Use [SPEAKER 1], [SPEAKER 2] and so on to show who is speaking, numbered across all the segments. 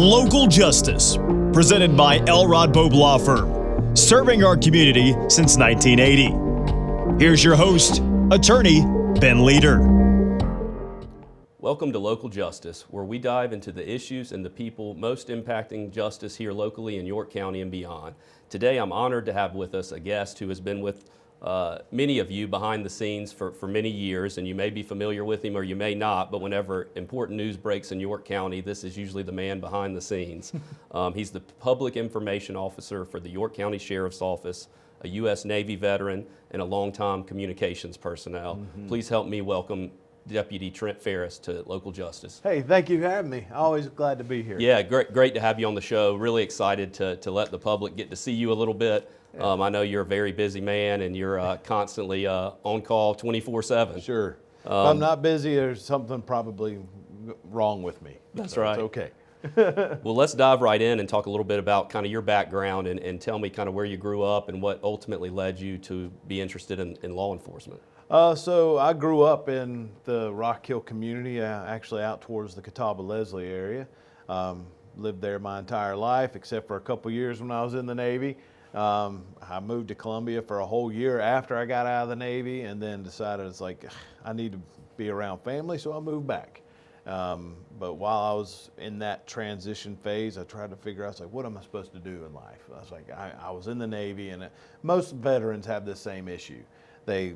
[SPEAKER 1] Local Justice, presented by Elrod Law Firm, serving our community since 1980. Here's your host, Attorney Ben Leader.
[SPEAKER 2] Welcome to Local Justice, where we dive into the issues and the people most impacting justice here locally in York County and beyond. Today, I'm honored to have with us a guest who has been with many of you behind the scenes for many years, and you may be familiar with him or you may not, but whenever important news breaks in York County, this is usually the man behind the scenes. He's the Public Information Officer for the York County Sheriff's Office, a U.S. Navy veteran, and a longtime communications personnel. Please help me welcome Deputy Trent Faris to Local Justice.
[SPEAKER 3] Hey, thank you for having me. Always glad to be here.
[SPEAKER 2] Yeah, great to have you on the show. Really excited to let the public get to see you a little bit. I know you're a very busy man and you're constantly on call 24/7.
[SPEAKER 3] Sure. If I'm not busy, there's something probably wrong with me.
[SPEAKER 2] That's
[SPEAKER 3] so
[SPEAKER 2] right.
[SPEAKER 3] It's okay.
[SPEAKER 2] Well, let's dive right in and talk a little bit about kind of your background and tell me kind of where you grew up and what ultimately led you to be interested in law enforcement.
[SPEAKER 3] So I grew up in the Rock Hill community, actually out towards the Catawba-Leslie area. Lived there my entire life, except for a couple years when I was in the Navy. I moved to Columbia for a whole year after I got out of the Navy, and then decided it's like, I need to be around family, so I moved back. But while I was in that transition phase, I tried to figure out, what am I supposed to do in life? I was like, I was in the Navy, and most veterans have this same issue. They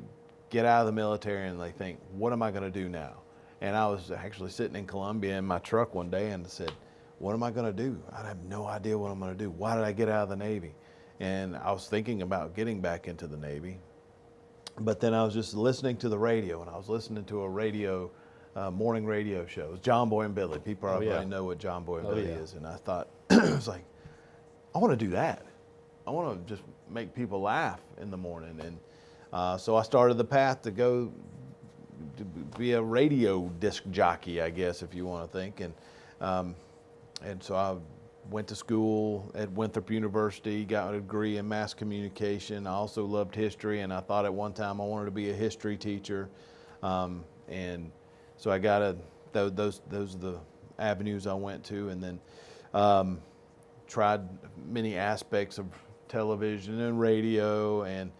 [SPEAKER 3] get out of the military and they think, what am I going to do now? And I was actually sitting in Columbia in my truck one day and said, what am I going to do? I have no idea what I'm going to do. Why did I get out of the Navy? And I was thinking about getting back into the Navy. But then I was just listening to the radio, and I was listening to a morning radio show. It was John Boy and Billy. People probably know what John Boy and Billy is. And I thought, I was like, I want to do that. I want to just make people laugh in the morning. And so I started the path to go to be a radio disc jockey, I guess, if you want to think. And so I went to school at Winthrop University, got a degree in mass communication. I also loved history, and I thought at one time I wanted to be a history teacher. And so I got those are the avenues I went to, and then tried many aspects of television and radio. And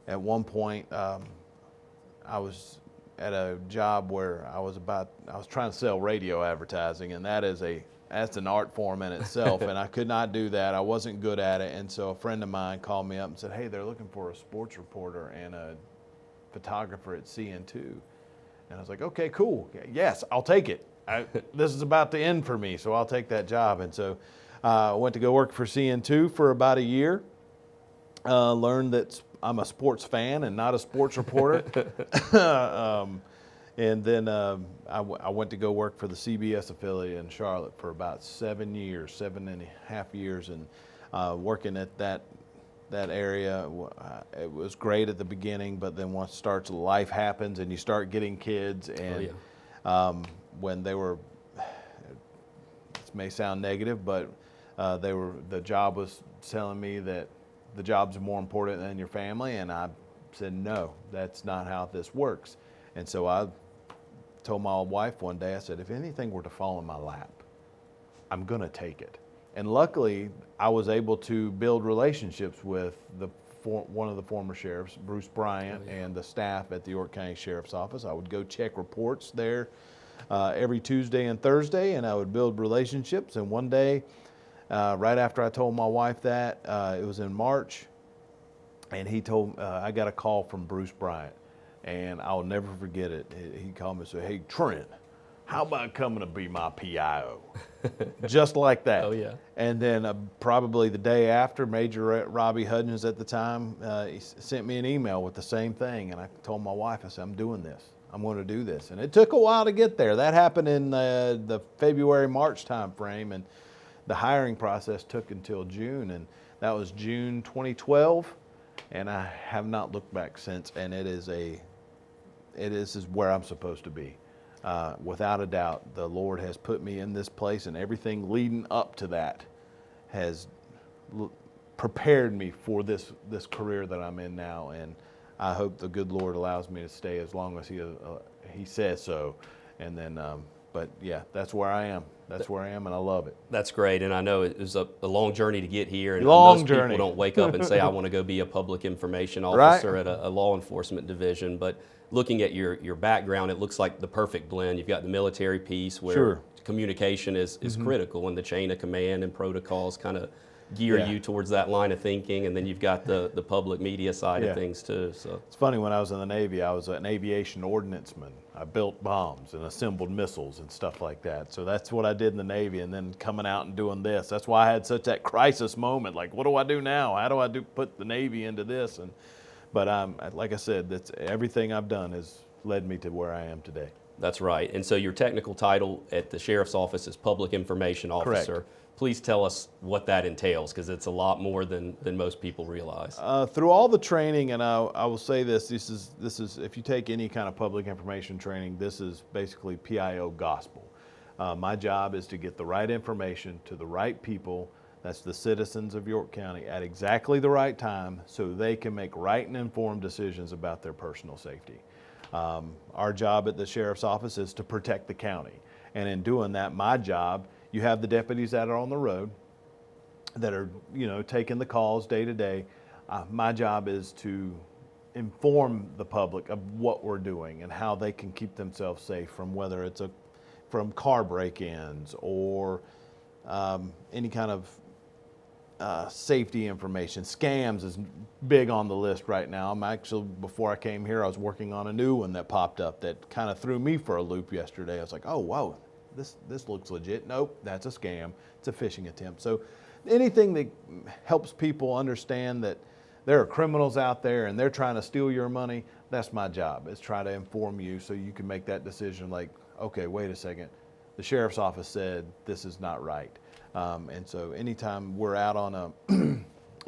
[SPEAKER 3] at one point, I was at a job where I was trying to sell radio advertising, and that's an art form in itself, and I could not do that. I wasn't good at it, and so a friend of mine called me up and said, hey, they're looking for a sports reporter and a photographer at CN2. And I was like, okay, cool. Yes, I'll take it. This is about to end for me, so I'll take that job. And so I went to go work for CN2 for about a year, learned that I'm a sports fan and not a sports reporter. And then I went to go work for the CBS affiliate in Charlotte for about 7 and a half years, and working at that area. It was great at the beginning, but then once life happens and you start getting kids, and when they were, this may sound negative, but the job was telling me that the job's more important than your family, and I said, no, that's not how this works. And so I told my wife one day, I said, if anything were to fall in my lap, I'm going to take it. And luckily, I was able to build relationships with one of the former sheriffs, Bruce Bryant, and the staff at the York County Sheriff's Office. I would go check reports there every Tuesday and Thursday, and I would build relationships. And one day, right after I told my wife that, it was in March, and I got a call from Bruce Bryant. And I'll never forget it. He called me and said, hey, Trent, how about coming to be my PIO? Just like that.
[SPEAKER 2] Oh, yeah.
[SPEAKER 3] And then probably the day after, Major Robbie Hudgens at the time, he sent me an email with the same thing. And I told my wife, I said, I'm doing this. I'm going to do this. And it took a while to get there. That happened in the February, March time frame. And the hiring process took until June. And that was June 2012. And I have not looked back since. And it is where I'm supposed to be. Without a doubt, the Lord has put me in this place, and everything leading up to that has prepared me for this career that I'm in now. And I hope the good Lord allows me to stay as long as He says so. And then, But yeah, that's where I am. That's where I am, and I love it.
[SPEAKER 2] That's great, and I know it was a long journey to get here. And
[SPEAKER 3] Long
[SPEAKER 2] most
[SPEAKER 3] journey.
[SPEAKER 2] people don't wake up and say, I want to go be a public information officer at a law enforcement division. But looking at your background, it looks like the perfect blend. You've got the military piece where communication is critical, and the chain of command and protocols kind of gear you towards that line of thinking, and then you've got the public media side of things too. So
[SPEAKER 3] it's funny, when I was in the Navy, I was an aviation ordnanceman. I built bombs and assembled missiles and stuff like that. So that's what I did in the Navy, and then coming out and doing this. That's why I had such that crisis moment. Like, what do I do now? How do I put the Navy into this? But like I said, that's everything I've done has led me to where I am today.
[SPEAKER 2] That's right. And so your technical title at the Sheriff's Office is Public Information Officer.
[SPEAKER 3] Correct.
[SPEAKER 2] Please tell us what that entails, because it's a lot more than most people realize.
[SPEAKER 3] Through all the training, and I will say this is if you take any kind of public information training, this is basically PIO gospel. My job is to get the right information to the right people, that's the citizens of York County, at exactly the right time so they can make right and informed decisions about their personal safety. Our job at the Sheriff's Office is to protect the county. And in doing that, my job, you have the deputies that are on the road that are, taking the calls day to day. My job is to inform the public of what we're doing and how they can keep themselves safe from whether it's from car break-ins or any kind of safety information. Scams is big on the list right now. I'm actually, before I came here, I was working on a new one that popped up that kind of threw me for a loop yesterday. I was like, oh, wow. This looks legit. Nope, that's a scam. It's a phishing attempt. So anything that helps people understand that there are criminals out there and they're trying to steal your money, that's my job, is try to inform you so you can make that decision like, okay, wait a second, the Sheriff's Office said this is not right. And so anytime we're out on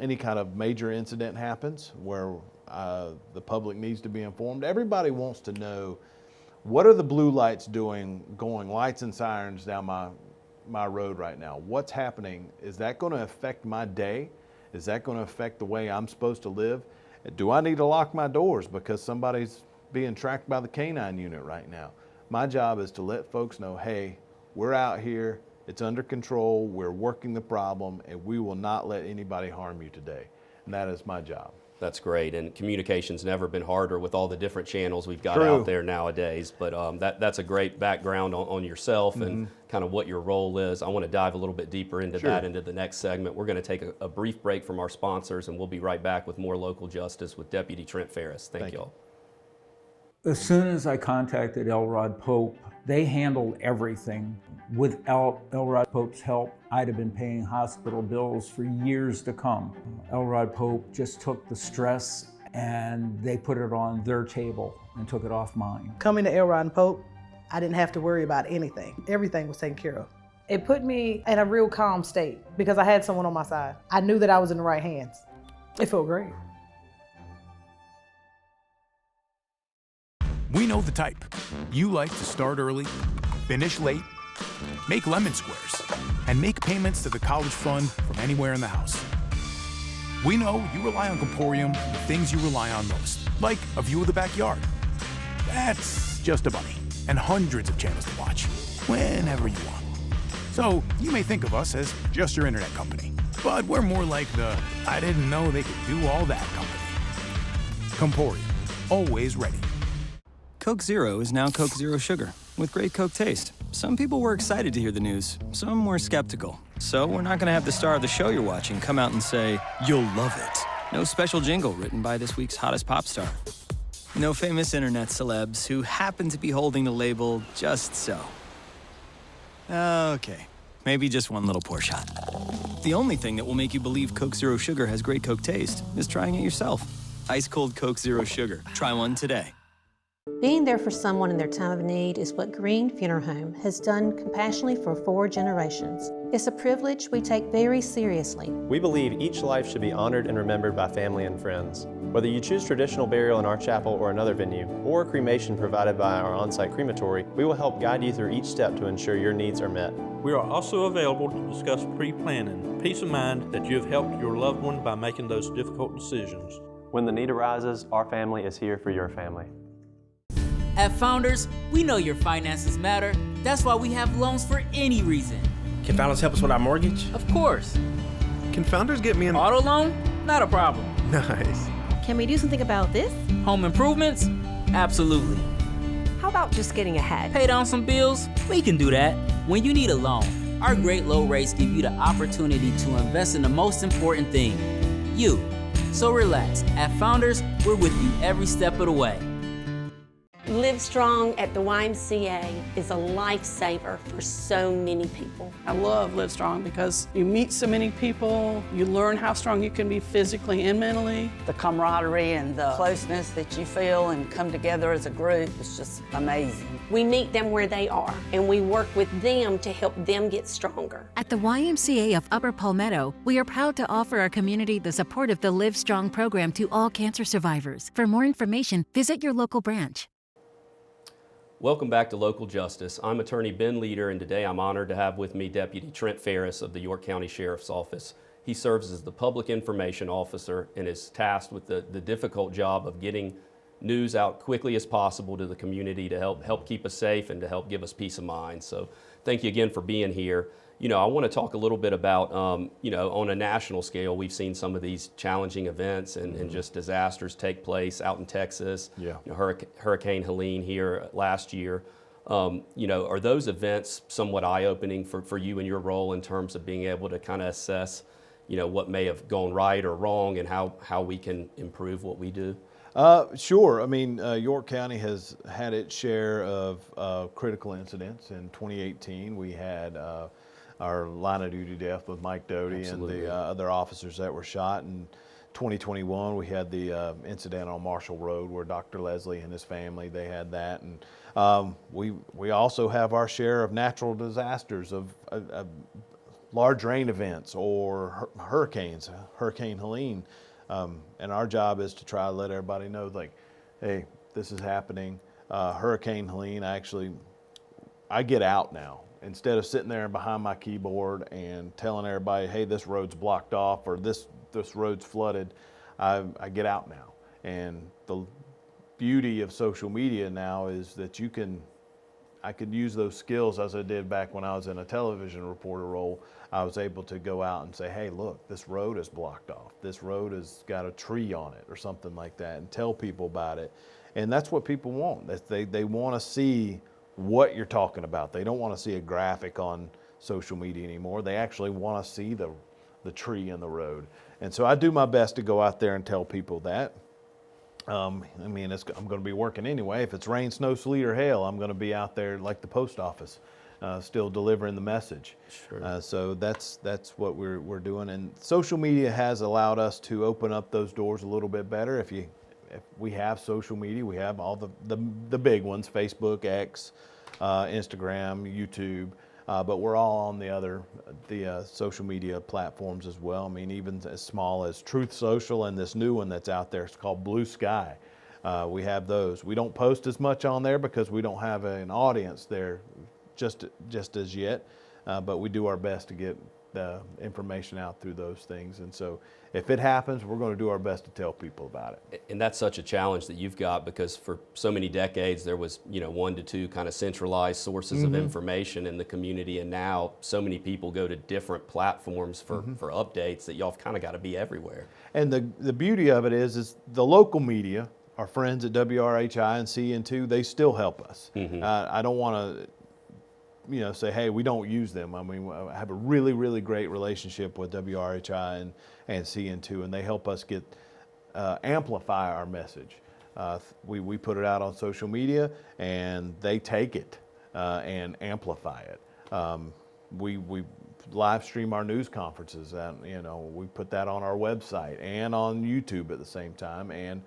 [SPEAKER 3] any kind of major incident happens where the public needs to be informed, everybody wants to know, what are the blue lights doing, going lights and sirens down my road right now? What's happening? Is that going to affect my day? Is that going to affect the way I'm supposed to live? Do I need to lock my doors because somebody's being tracked by the canine unit right now? My job is to let folks know, hey, we're out here, it's under control, we're working the problem, and we will not let anybody harm you today. And that is my job.
[SPEAKER 2] That's great, and communication's never been harder with all the different channels we've got out there nowadays. But that's a great background on yourself and kind of what your role is. I want to dive a little bit deeper into that into the next segment. We're going to take a brief break from our sponsors, and we'll be right back with more local justice with Deputy Trent Faris. Thank you all.
[SPEAKER 4] As soon as I contacted Elrod Pope, they handled everything. Without Elrod Pope's help, I'd have been paying hospital bills for years to come. Elrod Pope just took the stress and they put it on their table and took it off mine.
[SPEAKER 5] Coming to Elrod and Pope, I didn't have to worry about anything. Everything was taken care of. It put me in a real calm state because I had someone on my side. I knew that I was in the right hands. It felt great.
[SPEAKER 6] We know the type. You like to start early, finish late, make lemon squares, and make payments to the college fund from anywhere in the house. We know you rely on Comporium for the things you rely on most, like a view of the backyard. That's just a bunny, and hundreds of channels to watch, whenever you want. So you may think of us as just your internet company, but we're more like the I didn't know they could do all that company. Comporium, always ready.
[SPEAKER 7] Coke Zero is now Coke Zero Sugar, with great Coke taste. Some people were excited to hear the news, some were skeptical. So we're not gonna have the star of the show you're watching come out and say, "You'll love it." No special jingle written by this week's hottest pop star. No famous internet celebs who happen to be holding the label just so. Okay, maybe just one little pour shot. The only thing that will make you believe Coke Zero Sugar has great Coke taste is trying it yourself. Ice cold Coke Zero Sugar. Try one today.
[SPEAKER 8] Being there for someone in their time of need is what Green Funeral Home has done compassionately for 4 generations. It's a privilege we take very seriously.
[SPEAKER 9] We believe each life should be honored and remembered by family and friends. Whether you choose traditional burial in our chapel or another venue, or cremation provided by our on-site crematory, we will help guide you through each step to ensure your needs are met.
[SPEAKER 10] We are also available to discuss pre-planning. Peace of mind that you have helped your loved one by making those difficult decisions.
[SPEAKER 9] When the need arises, our family is here for your family.
[SPEAKER 11] At Founders, we know your finances matter, That's why we have loans for any reason.
[SPEAKER 12] Can Founders help us with our mortgage?
[SPEAKER 11] Of course.
[SPEAKER 12] Can Founders get me an
[SPEAKER 11] auto loan? Not a problem.
[SPEAKER 12] Nice.
[SPEAKER 13] Can we do something about this?
[SPEAKER 11] Home improvements? Absolutely.
[SPEAKER 13] How about just getting ahead?
[SPEAKER 11] Pay down some bills? We can do that. When you need a loan, our great low rates give you the opportunity to invest in the most important thing, you. So relax. At Founders, we're with you every step of the way.
[SPEAKER 14] Live Strong at the YMCA is a lifesaver for so many people.
[SPEAKER 15] I love Live Strong because you meet so many people, you learn how strong you can be physically and mentally.
[SPEAKER 16] The camaraderie and the closeness that you feel and come together as a group is just amazing.
[SPEAKER 14] We meet them where they are and we work with them to help them get stronger.
[SPEAKER 17] At the YMCA of Upper Palmetto, we are proud to offer our community the support of the Live Strong program to all cancer survivors. For more information, visit your local branch.
[SPEAKER 2] Welcome back to Local Justice. I'm Attorney Ben Leader, and today I'm honored to have with me Deputy Trent Faris of the York County Sheriff's Office. He serves as the Public Information Officer and is tasked with the difficult job of getting news out quickly as possible to the community to help keep us safe and to help give us peace of mind. So thank you again for being here. You know, I want to talk a little bit about, you know, on a national scale, we've seen some of these challenging events and just disasters take place out in Texas.
[SPEAKER 3] Yeah.
[SPEAKER 2] You know, Hurricane Helene here last year. You know, are those events somewhat eye-opening for you in your role in terms of being able to kind of assess, you know, what may have gone right or wrong and how we can improve what we do?
[SPEAKER 3] Sure. I mean, York County has had its share of critical incidents. In 2018, we had our line of duty death with Mike Doty. Absolutely. And the other officers that were shot. In 2021, we had the incident on Marshall Road where Dr. Leslie and his family, they had that. And we also have our share of natural disasters, of large rain events or hurricanes, Hurricane Helene. And our job is to try to let everybody know, like, hey, this is happening. Hurricane Helene, I get out now. Instead of sitting there behind my keyboard and telling everybody, hey, this road's blocked off or this road's flooded, I get out now. And the beauty of social media now is that I could use those skills as I did back when I was in a television reporter role. I was able to go out and say, hey, look, this road is blocked off. This road has got a tree on it or something like that, and tell people about it. And that's what people want. They want to see what you're talking about. They don't want to see a graphic on social media anymore. They actually want to see the tree in the road. And so I do my best to go out there and tell people that. I mean, I'm going to be working anyway. If it's rain, snow, sleet, or hail, I'm going to be out there like the post office, still delivering the message. Sure. So that's what we're doing. And social media has allowed us to open up those doors a little bit better. If we have social media, we have all the big ones: Facebook, X, Instagram, YouTube. But we're all on the social media platforms as well. I mean, even as small as Truth Social and this new one that's out there, it's called Blue Sky. We have those. We don't post as much on there because we don't have an audience there just as yet, but we do our best to get the information out through those things. And so if it happens, we're going to do our best to tell people about it.
[SPEAKER 2] And that's such a challenge that you've got, because for so many decades there was, you know, 1 to 2 kind of centralized sources of information in the community, and now so many people go to different platforms for updates that y'all have kind of got to be everywhere. And
[SPEAKER 3] the beauty of it is the local media, our friends at WRHI and CN2, they still help us. I don't want to say, hey, we don't use them. I mean, I have a really, really great relationship with WRHI and CN2, and they help us get amplify our message. We put it out on social media, and they take it and amplify it. We live stream our news conferences, and we put that on our website and on YouTube at the same time. And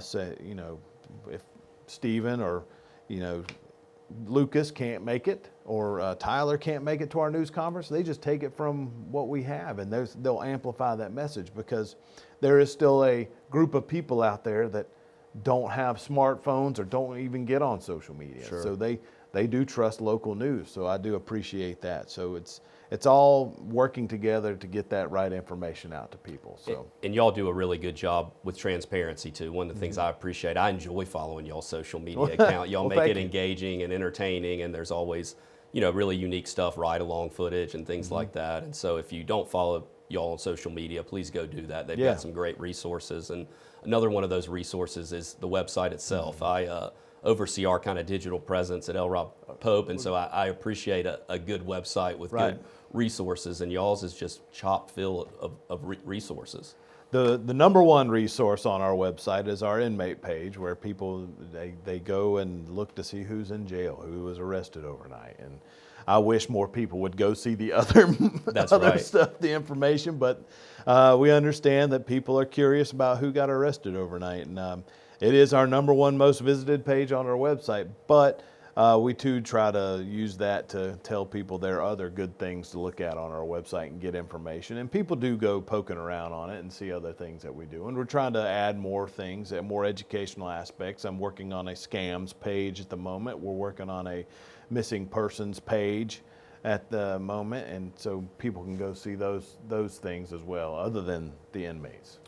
[SPEAKER 3] say, if Stephen or Lucas can't make it, or Tyler can't make it to our news conference, they just take it from what we have, and they'll amplify that message, because there is still a group of people out there that don't have smartphones or don't even get on social media.
[SPEAKER 2] Sure.
[SPEAKER 3] So they do trust local news. So I do appreciate that. So it's all working together to get that right information out to people. So
[SPEAKER 2] and y'all do a really good job with transparency too. One of the things I appreciate, I enjoy following y'all's social media account. Y'all make it engaging and entertaining, and there's always, you know, really unique stuff, ride-along footage and things like that. And so if you don't follow y'all on social media, please go do that. They've got some great resources. And another one of those resources is the website itself. I oversee our kind of digital presence at Elrod Pope, and so I appreciate a good website with good resources, and y'all's is just chock full of resources.
[SPEAKER 3] The number one resource on our website is our inmate page, where people, they go and look to see who's in jail, who was arrested overnight. And I wish more people would go see the other, stuff, the information, but we understand that people are curious about who got arrested overnight. And it is our number one most visited page on our website, but we too try to use that to tell people there are other good things to look at on our website and get information. And people do go poking around on it and see other things that we do. And we're trying to add more things, more educational aspects. I'm working on a scams page at the moment. We're working on a missing persons page at the moment. And so people can go see those things as well, other than the inmates.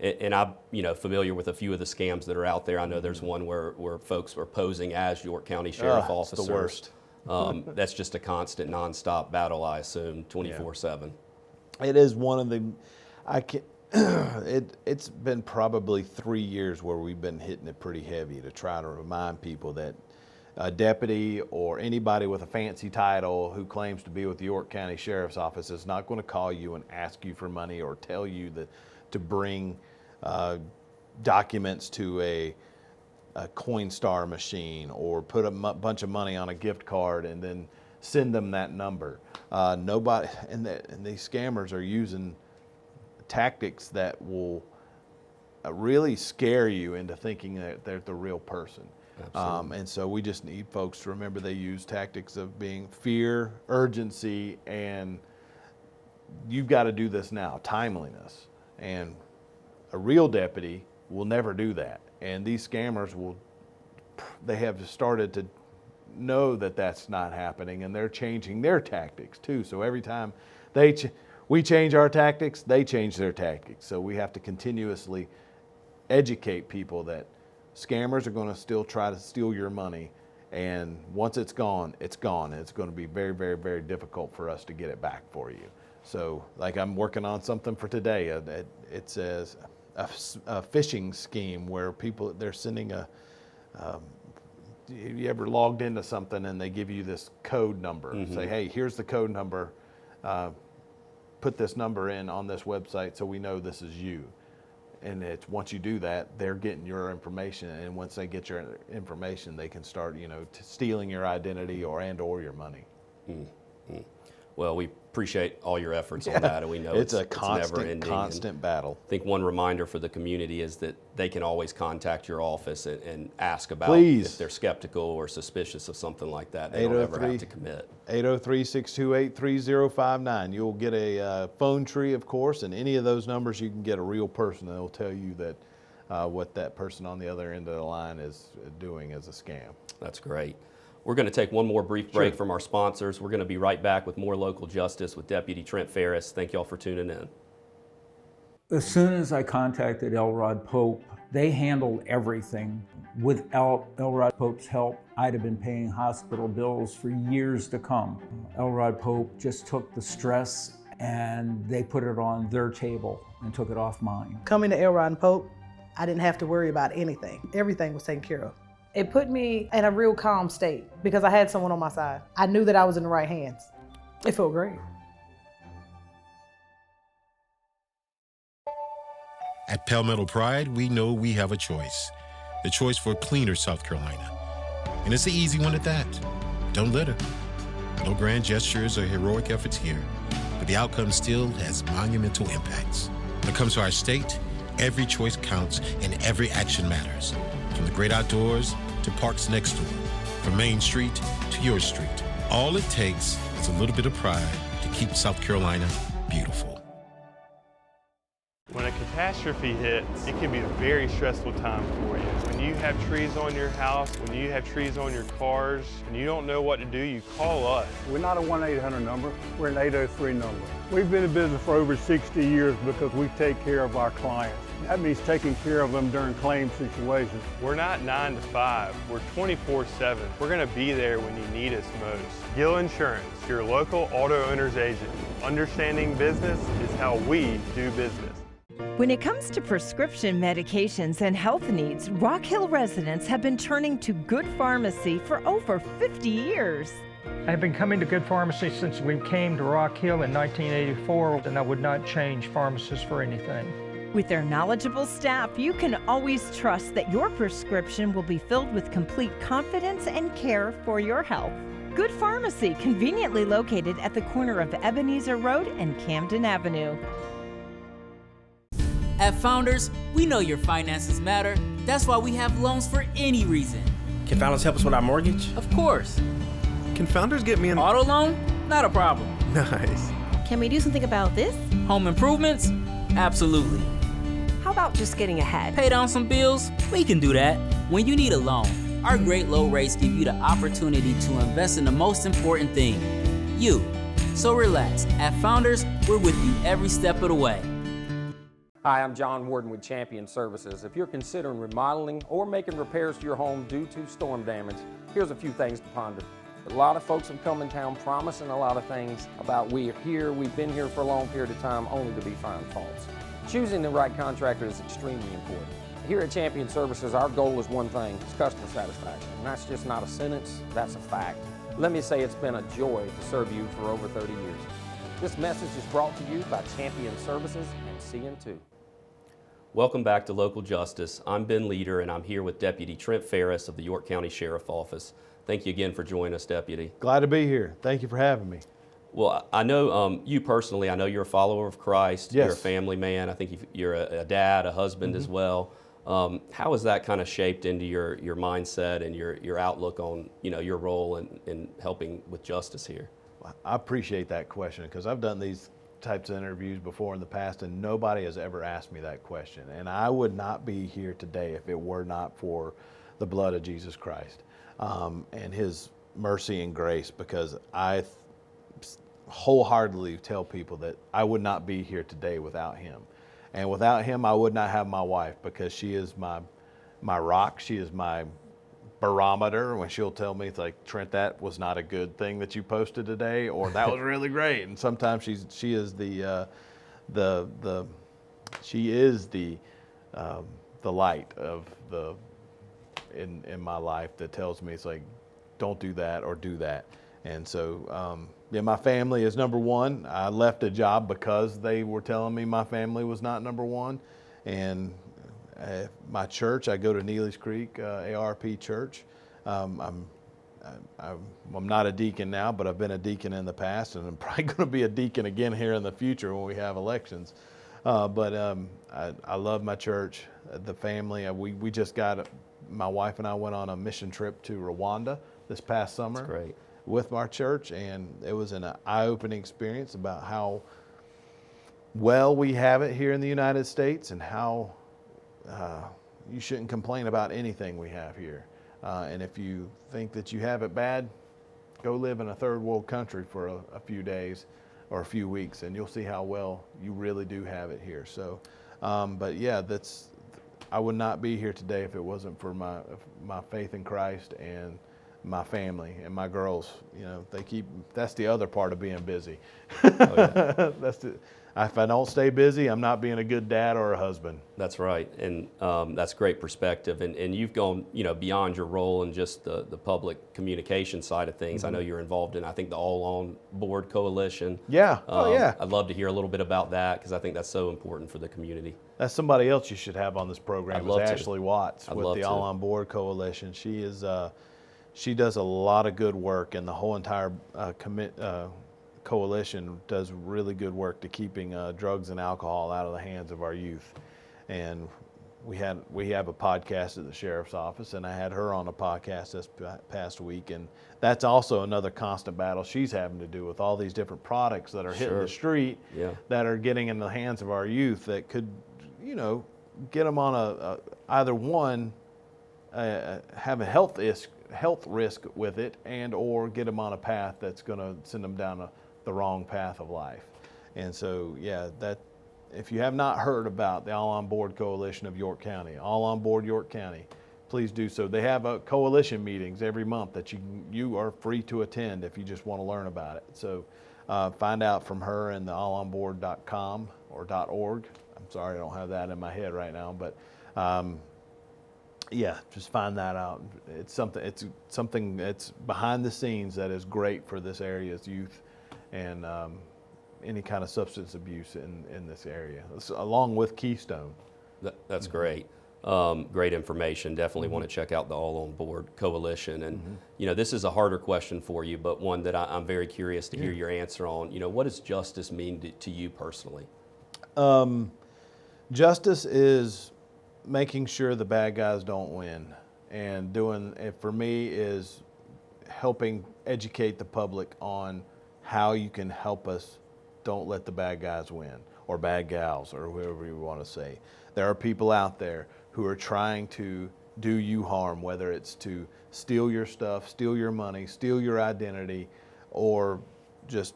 [SPEAKER 2] And I'm, familiar with a few of the scams that are out there. I know there's one where folks are posing as York County Sheriff officers.
[SPEAKER 3] It's the worst.
[SPEAKER 2] That's just a constant, nonstop battle, I assume, 24/7.
[SPEAKER 3] It is one of the, it's been probably 3 years where we've been hitting it pretty heavy to try to remind people that a deputy or anybody with a fancy title who claims to be with the York County Sheriff's Office is not going to call you and ask you for money or tell you to bring documents to a Coinstar machine or put a bunch of money on a gift card and then send them that number. Nobody, and these scammers are using tactics that will really scare you into thinking that they're the real person. And so we just need folks to remember they use tactics of being fear, urgency, and you've got to do this now, timeliness. And a real deputy will never do that. And these scammers they have started to know that that's not happening, and they're changing their tactics too. So every time we change our tactics, they change their tactics. So we have to continuously educate people that scammers are going to still try to steal your money. And once it's gone, it's gone. And it's going to be very, very, very difficult for us to get it back for you. So like I'm working on something for today. It says a phishing scheme where they're sending you ever logged into something and they give you this code number, say, hey, here's the code number, put this number in on this website so we know this is you. And once you do that, they're getting your information, and once they get your information, they can start, stealing your identity or your money.
[SPEAKER 2] Well, we appreciate all your efforts on that, and we know it's a
[SPEAKER 3] constant battle.
[SPEAKER 2] I think one reminder for the community is that they can always contact your office and ask about if they're skeptical or suspicious of something like that. They don't ever have to commit.
[SPEAKER 3] 803-628-3059. You'll get a phone tree, of course, and any of those numbers you can get a real person, and they'll tell you that what that person on the other end of the line is doing as a scam.
[SPEAKER 2] That's great. We're going to take one more brief break from our sponsors. We're going to be right back with more local justice with Deputy Trent Faris. Thank y'all for tuning in.
[SPEAKER 4] As soon as I contacted Elrod Pope, they handled everything. Without Elrod Pope's help, I'd have been paying hospital bills for years to come. Elrod Pope just took the stress and they put it on their table and took it off mine.
[SPEAKER 5] Coming to Elrod Pope, I didn't have to worry about anything. Everything was taken care of. It put me in a real calm state because I had someone on my side. I knew that I was in the right hands. It felt great.
[SPEAKER 18] At Palmetto Pride, we know we have a choice. The choice for a cleaner South Carolina. And it's an easy one at that. Don't litter. No grand gestures or heroic efforts here, but the outcome still has monumental impacts. When it comes to our state, every choice counts and every action matters. From the great outdoors to parks next door, from Main Street to your street. All it takes is a little bit of pride to keep South Carolina beautiful.
[SPEAKER 19] When a catastrophe hits, it can be a very stressful time for you. When you have trees on your house, when you have trees on your cars, and you don't know what to do, you call us.
[SPEAKER 20] We're not a 1-800 number, we're an 803 number. We've been in business for over 60 years because we take care of our clients. That means taking care of them during claim situations.
[SPEAKER 19] We're not 9 to 5, we're 24/7. We're gonna be there when you need us most. Gill Insurance, your local auto owner's agent. Understanding business is how we do business.
[SPEAKER 21] When it comes to prescription medications and health needs, Rock Hill residents have been turning to Good Pharmacy for over 50 years.
[SPEAKER 22] I've been coming to Good Pharmacy since we came to Rock Hill in 1984, and I would not change pharmacists for anything.
[SPEAKER 21] With their knowledgeable staff, you can always trust that your prescription will be filled with complete confidence and care for your health. Good Pharmacy, conveniently located at the corner of Ebenezer Road and Camden Avenue.
[SPEAKER 11] At Founders, we know your finances matter. That's why we have loans for any reason.
[SPEAKER 12] Can Founders help us with our mortgage?
[SPEAKER 11] Of course.
[SPEAKER 12] Can Founders get me an
[SPEAKER 11] auto loan? Not a problem.
[SPEAKER 12] Nice.
[SPEAKER 13] Can we do something about this?
[SPEAKER 11] Home improvements? Absolutely.
[SPEAKER 13] How about just getting ahead?
[SPEAKER 11] Pay down some bills? We can do that. When you need a loan, our great low rates give you the opportunity to invest in the most important thing, you. So relax. At Founders, we're with you every step of the way.
[SPEAKER 23] Hi, I'm John Warden with Champion Services. If you're considering remodeling or making repairs to your home due to storm damage, here's a few things to ponder. A lot of folks have come in town promising a lot of things about we've been here for a long period of time, only to be found faults. Choosing the right contractor is extremely important. Here at Champion Services, our goal is one thing, it's customer satisfaction. And that's just not a sentence, that's a fact. Let me say it's been a joy to serve you for over 30 years. This message is brought to you by Champion Services and CN2.
[SPEAKER 2] Welcome back to Local Justice. I'm Ben Leader, and I'm here with Deputy Trent Faris of the York County Sheriff Office. Thank you again for joining us, Deputy.
[SPEAKER 3] Glad to be here. Thank you for having me.
[SPEAKER 2] Well, I know you personally, I know you're a follower of Christ.
[SPEAKER 3] Yes.
[SPEAKER 2] You're a family man. I think you're a dad, a husband as well. How has that kind of shaped into your mindset and your outlook on your role in helping with justice here?
[SPEAKER 3] I appreciate that question because I've done these types of interviews before in the past and nobody has ever asked me that question. And I would not be here today if it were not for the blood of Jesus Christ and his mercy and grace, because I wholeheartedly tell people that I would not be here today without him. And without him, I would not have my wife, because she is my rock. She is my barometer. When she'll tell me, it's like, Trent, that was not a good thing that you posted today, or that was really great. And sometimes she is the light of in my life that tells me, it's like, don't do that or do that. And so, my family is number one. I left a job because they were telling me my family was not number one. And my church, I go to Neely's Creek ARP Church. I'm not a deacon now, but I've been a deacon in the past, and I'm probably going to be a deacon again here in the future when we have elections. I love my church, the family. We just my wife and I went on a mission trip to Rwanda this past summer.
[SPEAKER 2] That's great.
[SPEAKER 3] With our church, and it was an eye-opening experience about how well we have it here in the United States, and how you shouldn't complain about anything we have here. And if you think that you have it bad, go live in a third world country for a few days or a few weeks, and you'll see how well you really do have it here. So, but yeah, I would not be here today if it wasn't for my faith in Christ and my family and my girls. That's the other part of being busy. Oh, yeah. If I don't stay busy, I'm not being a good dad or a husband.
[SPEAKER 2] That's right, and that's great perspective. And you've gone beyond your role in just the public communication side of things. Mm-hmm. I know you're involved in, I think, the All On Board Coalition.
[SPEAKER 3] Yeah. Yeah.
[SPEAKER 2] I'd love to hear a little bit about that, because I think that's so important for the community.
[SPEAKER 3] That's somebody else you should have on this program. Is Ashley Watts with the All On Board Coalition. She is. She does a lot of good work, and the whole entire coalition does really good work to keeping drugs and alcohol out of the hands of our youth. And we have a podcast at the sheriff's office, and I had her on a podcast this past week, and that's also another constant battle she's having to do with all these different products that are hitting the street that are getting in the hands of our youth that could, get them on either one, have a health risk with it, and or get them on a path that's going to send them down the wrong path of life. And so, if you have not heard about the All On Board Coalition of York County, All On Board York County, please do so. They have coalition meetings every month that you are free to attend if you just want to learn about it. So find out from her in the allonboard.com or .org. I'm sorry, I don't have that in my head right now, but just find that out. It's something that's behind the scenes that is great for this area's youth and any kind of substance abuse in this area, along with Keystone.
[SPEAKER 2] That's great. Great information. Definitely want to check out the All On Board Coalition. And, this is a harder question for you, but one that I'm very curious to hear your answer on. What does justice mean to you personally?
[SPEAKER 3] Justice is making sure the bad guys don't win. And doing it for me is helping educate the public on how you can help us don't let the bad guys win, or bad gals, or whoever you want to say. There are people out there who are trying to do you harm, whether it's to steal your stuff, steal your money, steal your identity, or just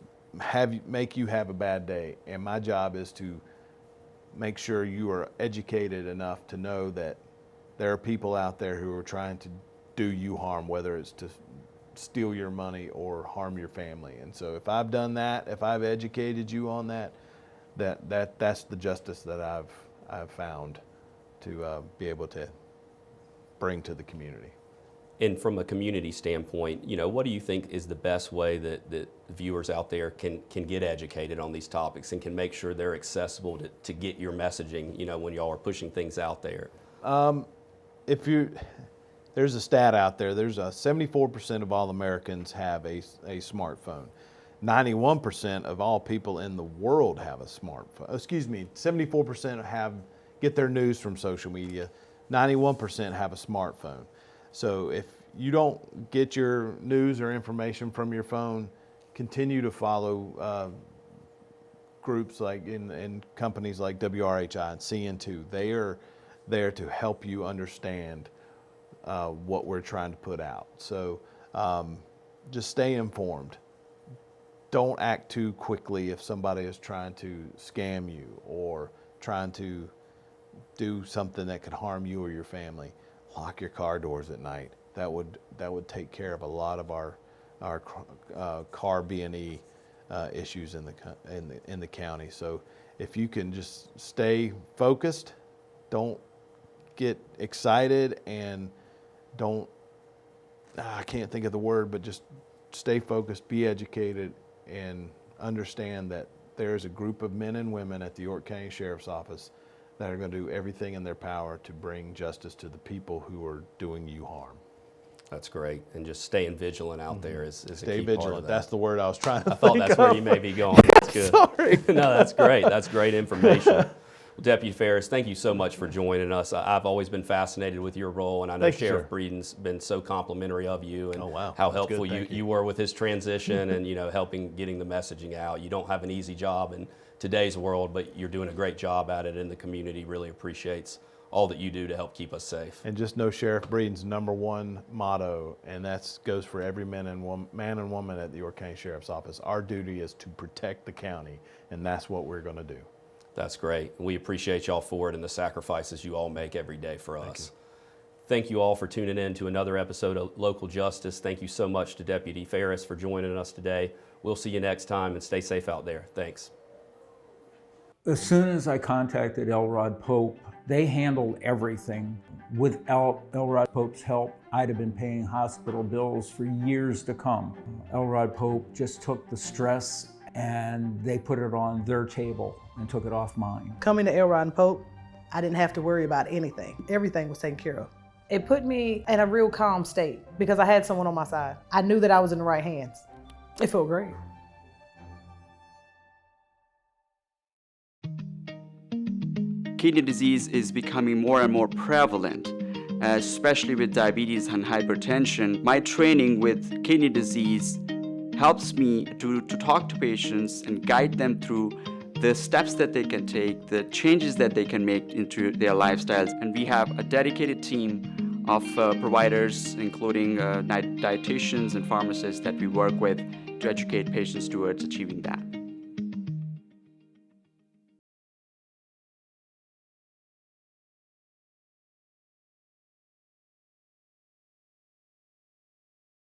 [SPEAKER 3] make you have a bad day. And my job is to make sure you are educated enough to know that there are people out there who are trying to do you harm, whether it's to steal your money or harm your family. And so if I've done that, if I've educated you on that's the justice that I've found to be able to bring to the community.
[SPEAKER 2] And from a community standpoint, what do you think is the best way that viewers out there can get educated on these topics and can make sure they're accessible to get your messaging, when y'all are pushing things out there?
[SPEAKER 3] There's a stat out there. There's 74% of all Americans have a smartphone. 91% of all people in the world have a smartphone. 74% get their news from social media. 91% have a smartphone. So if you don't get your news or information from your phone, continue to follow groups like in companies like WRHI and CN2. They are there to help you understand what we're trying to put out. So just stay informed. Don't act too quickly if somebody is trying to scam you or trying to do something that could harm you or your family. Lock your car doors at night. That would take care of a lot of our car B&E issues in the county. So if you can just stay focused, don't get excited, and I can't think of the word, but just stay focused, be educated, and understand that there's a group of men and women at the York County Sheriff's Office that are going to do everything in their power to bring justice to the people who are doing you harm.
[SPEAKER 2] That's great. And just staying vigilant out there is a key
[SPEAKER 3] Stay
[SPEAKER 2] part
[SPEAKER 3] vigilant.
[SPEAKER 2] of that.
[SPEAKER 3] That's the word I was trying to
[SPEAKER 2] I thought
[SPEAKER 3] think
[SPEAKER 2] that's
[SPEAKER 3] of.
[SPEAKER 2] where you may be going. That's good.
[SPEAKER 3] Sorry.
[SPEAKER 2] No, that's great. That's great information. Well, Deputy Faris, thank you so much for joining us. I've always been fascinated with your role, and I know
[SPEAKER 3] Thank you,
[SPEAKER 2] Sheriff
[SPEAKER 3] sir.
[SPEAKER 2] Breeden's been so complimentary of you and how
[SPEAKER 3] That's
[SPEAKER 2] helpful
[SPEAKER 3] good. Thank
[SPEAKER 2] you were with his transition and helping getting the messaging out. You don't have an easy job in today's world, but you're doing a great job at it, and the community really appreciates all that you do to help keep us safe.
[SPEAKER 3] And just know Sheriff Breeden's #1 motto, and that goes for every man and woman at the York County Sheriff's Office. Our duty is to protect the county, and that's what we're going to do.
[SPEAKER 2] That's great. We appreciate y'all for it and the sacrifices you all make every day for us. Thank you all for tuning in to another episode of Local Justice. Thank you so much to Deputy Faris for joining us today. We'll see you next time, and stay safe out there. Thanks.
[SPEAKER 4] As soon as I contacted Elrod Pope, they handled everything. Without Elrod Pope's help, I'd have been paying hospital bills for years to come. Elrod Pope just took the stress and they put it on their table and took it off mine.
[SPEAKER 5] Coming to Elrod and Pope, I didn't have to worry about anything. Everything was taken care of. It put me in a real calm state because I had someone on my side. I knew that I was in the right hands. It felt great.
[SPEAKER 1] kidney disease is becoming more and more prevalent, especially with diabetes and hypertension. My training with kidney disease helps me to talk to patients and guide them through the steps that they can take, the changes that they can make into their lifestyles. And we have a dedicated team of providers, including dietitians and pharmacists that we work with to educate patients towards achieving that.